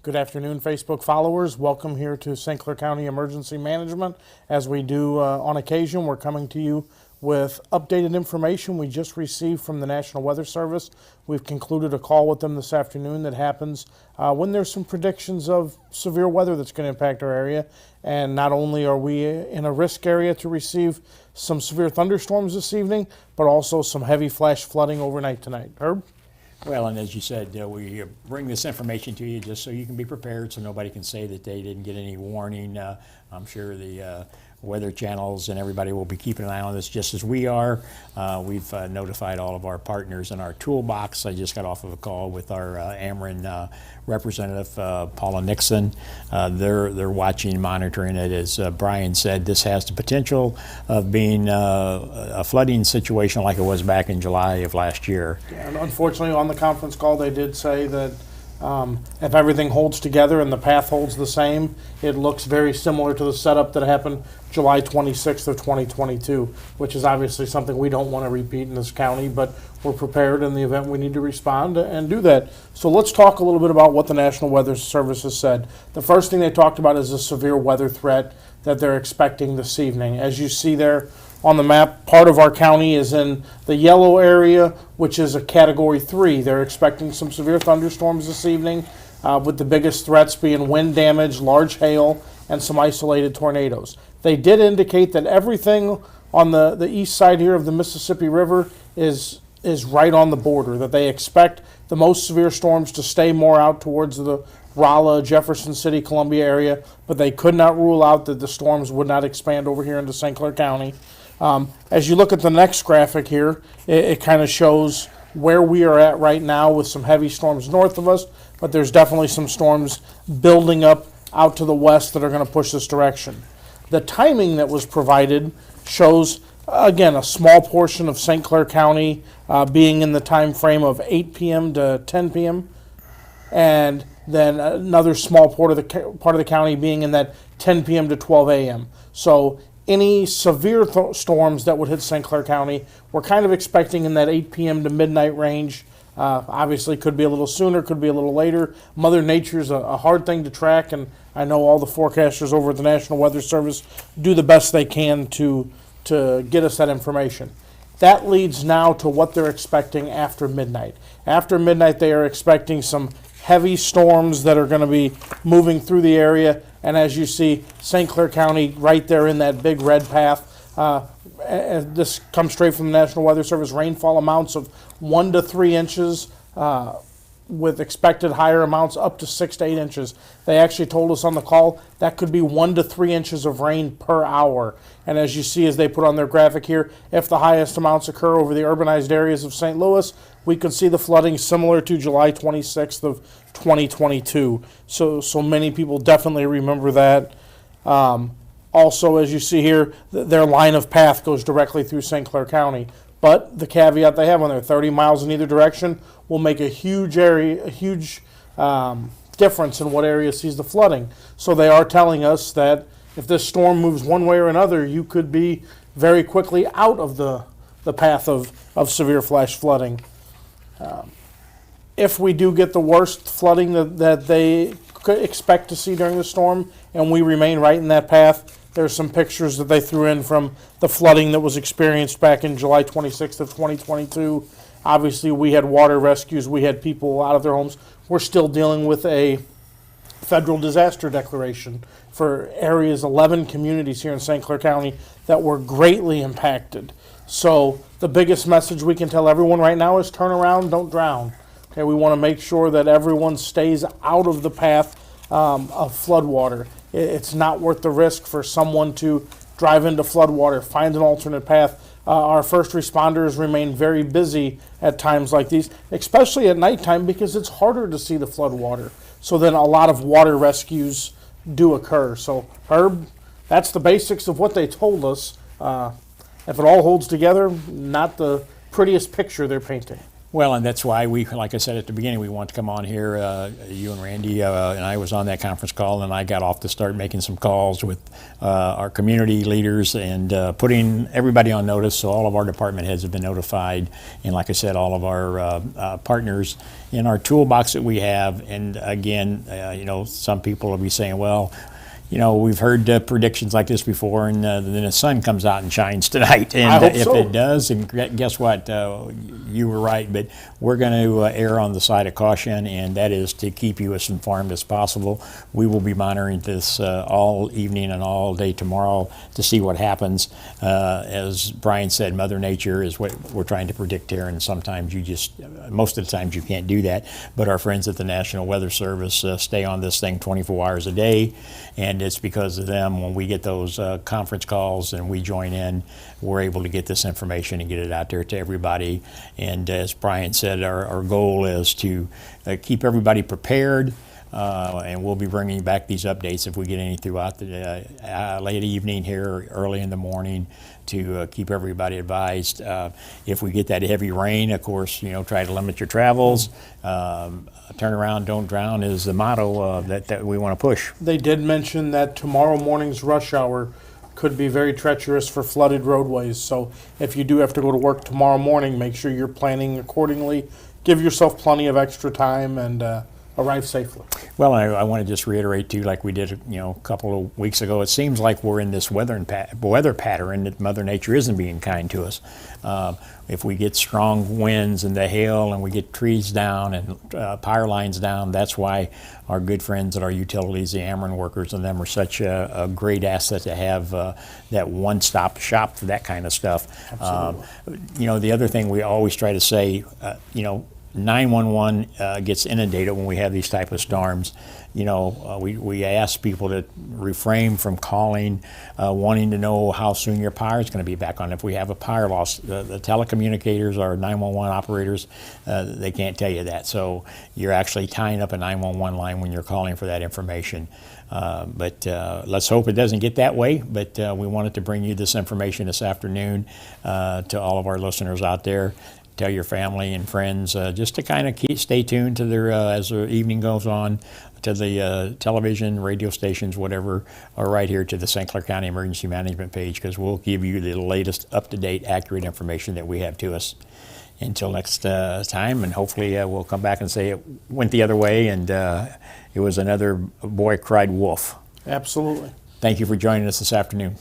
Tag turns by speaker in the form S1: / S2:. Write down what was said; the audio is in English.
S1: Good afternoon, Facebook followers. Welcome here to St. Clair County Emergency Management. As we do on occasion, we're coming to you with updated information we just received from the National Weather Service. We've concluded a call with them this afternoon that happens when there's some predictions of severe weather that's going to impact our area. And not only are we in a risk area to receive some severe thunderstorms this evening, but also some heavy flash flooding overnight tonight. Herb?
S2: Well, and as you said, we bring this information to you just so you can be prepared, so nobody can say that they didn't get any warning. I'm sure the weather channels and everybody will be keeping an eye on this just as we are. We've notified all of our partners in our toolbox. I just got off of a call with our Ameren representative, Paula Nixon. They're watching, monitoring it. As Brian said, this has the potential of being a flooding situation like it was back in July of last year.
S1: Yeah, and unfortunately, on the conference call, they did say that if everything holds together and the path holds the same, it looks very similar to the setup that happened July 26th of 2022, which is obviously something we don't want to repeat in this county, but we're prepared in the event we need to respond and do that. So let's talk a little bit about what the National Weather Service has said. The first thing they talked about is the severe weather threat that they're expecting this evening. As you see there on the map, part of our county is in the yellow area, which is a Category 3. They're expecting some severe thunderstorms this evening, with the biggest threats being wind damage, large hail, and some isolated tornadoes. They did indicate that everything on the east side here of the Mississippi River is right on the border, that they expect the most severe storms to stay more out towards the Rolla, Jefferson City, Columbia area, but they could not rule out that the storms would not expand over here into St. Clair County. As you look at the next graphic here, it kind of shows where we are at right now with some heavy storms north of us, but there's definitely some storms building up out to the west that are going to push this direction. The timing that was provided shows, again, a small portion of St. Clair County being in the time frame of 8 p.m. to 10 p.m., and then another small part of the county being in that 10 p.m. to 12 a.m. So any severe storms that would hit St. Clair County, we're kind of expecting in that 8 p.m. to midnight range. Obviously, could be a little sooner, could be a little later. Mother Nature's a hard thing to track, and I know all the forecasters over at the National Weather Service do the best they can to get us that information. That leads now to what they're expecting after midnight. After midnight, they are expecting some heavy storms that are going to be moving through the area. And as you see, St. Clair County right there in that big red path. This comes straight from the National Weather Service. Rainfall amounts of 1 to 3 inches, with expected higher amounts up to 6 to 8 inches. They actually told us on the call that could be 1 to 3 inches of rain per hour. And as you see, as they put on their graphic here, if the highest amounts occur over the urbanized areas of St. Louis, we could see the flooding similar to July 26th of 2022. So many people definitely remember that. Also, as you see here, their line of path goes directly through St. Clair County. But the caveat they have on there, 30 miles in either direction, will make a huge difference in what area sees the flooding. So they are telling us that if this storm moves one way or another, you could be very quickly out of the path of severe flash flooding. If we do get the worst flooding that they could expect to see during the storm, and we remain right in that path, there's some pictures that they threw in from the flooding that was experienced back in July 26th of 2022. Obviously, we had water rescues. We had people out of their homes. We're still dealing with a federal disaster declaration for areas, 11 communities here in St. Clair County that were greatly impacted. So the biggest message we can tell everyone right now is turn around, don't drown. Okay, we want to make sure that everyone stays out of the path of floodwater. It's not worth the risk for someone to drive into floodwater, find an alternate path. Our first responders remain very busy at times like these, especially at nighttime, because it's harder to see the floodwater. So then a lot of water rescues do occur. So Herb, that's the basics of what they told us. If it all holds together, not the prettiest picture they're painting.
S2: Well, and that's why we, like I said at the beginning, we want to come on here. You and Randy and I was on that conference call, and I got off to start making some calls with our community leaders and putting everybody on notice. So all of our department heads have been notified, and like I said, all of our partners in our toolbox that we have. And again, some people will be saying, well, we've heard predictions like this before, and then the sun comes out and shines tonight. And
S1: I hope
S2: if
S1: so.
S2: it does, and guess what? You were right, but we're going to err on the side of caution, and that is to keep you as informed as possible. We will be monitoring this all evening and all day tomorrow to see what happens. As Brian said, Mother Nature is what we're trying to predict here, and sometimes most of the times you can't do that. But our friends at the National Weather Service stay on this thing 24 hours a day, and it's because of them when we get those conference calls and we join in, we're able to get this information and get it out there to everybody. And as Brian said, our goal is to keep everybody prepared, and we'll be bringing back these updates if we get any throughout the late evening here, early in the morning, to keep everybody advised. If we get that heavy rain, of course, try to limit your travels. Turn around, don't drown is the motto that we want to push.
S1: They did mention that tomorrow morning's rush hour could be very treacherous for flooded roadways. So if you do have to go to work tomorrow morning, make sure you're planning accordingly. Give yourself plenty of extra time and arrive safely.
S2: Well, I want to just reiterate too, like we did, a couple of weeks ago. It seems like we're in this weather pattern that Mother Nature isn't being kind to us. If we get strong winds and the hail, and we get trees down and power lines down, that's why our good friends at our utilities, the Ameren workers, and them are such a great asset to have that one-stop shop for that kind of stuff. The other thing we always try to say, 911 gets inundated when we have these type of storms. We ask people to refrain from calling, wanting to know how soon your power is going to be back on. If we have a power loss, the telecommunicators or 911 operators, they can't tell you that. So you're actually tying up a 911 line when you're calling for that information. But let's hope it doesn't get that way. But we wanted to bring you this information this afternoon to all of our listeners out there. Tell your family and friends just to kind of stay tuned to their as the evening goes on, to the television, radio stations, whatever, or right here to the St. Clair County Emergency Management page, because we'll give you the latest, up-to-date, accurate information that we have to us. Until next time, and hopefully we'll come back and say it went the other way, and it was another boy cried wolf.
S1: Absolutely.
S2: Thank you for joining us this afternoon.